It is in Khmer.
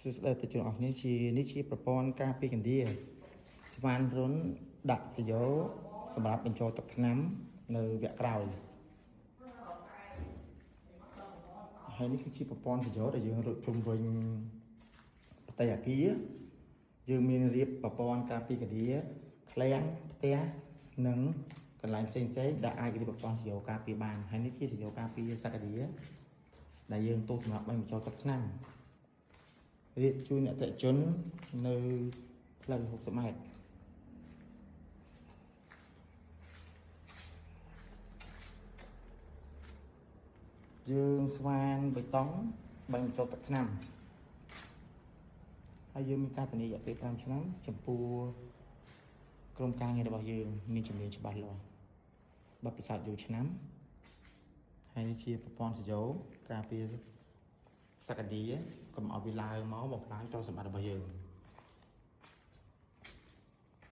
Đây từ trường học ní chiประปอนការពីកណ្ដៀស្វានរុនដាក់សយោសម្រាប់បញ្ចូលទឹកថ្នាំនៅវគ្គក្រោយហើយនេះគឺជាប្រព័ន្ធសយោដែលយើងរកជុំវិញផ្ទៃអគារយើងមានរៀបប្រព័ន្ធការពីកណ្ដៀឃ្លាំងផ្ទះនិងកន្លែងផ្សេងៗដែលអាចរៀបប្រព័ន្ធសយោការពីបានហើយនេះជាសយោការពីសក្តាដែលយើងទូសម្រាប់បញ្ចូលទឹកថ្នាំរៀបជួយអ្នកតេជននៅផ្លូវ60ម៉ែត្រយើងស្វានបេតុងបញ្ចូលទឹកថ្នាំហើយយើងមានការធានារយៈពេល5ឆ្នាំចំពោះក្រុមការងាររបស់យើងមានជំនាញច្បាស់លាស់បទពិសោធន៍យូរឆ្នាំហើយនេះជាប្រព័ន្ធសយោការពារសក្តាកុំឲ្យវាឡើងមកបំផ្លាញទ្រព្យសម្បត្តិរបស់យើង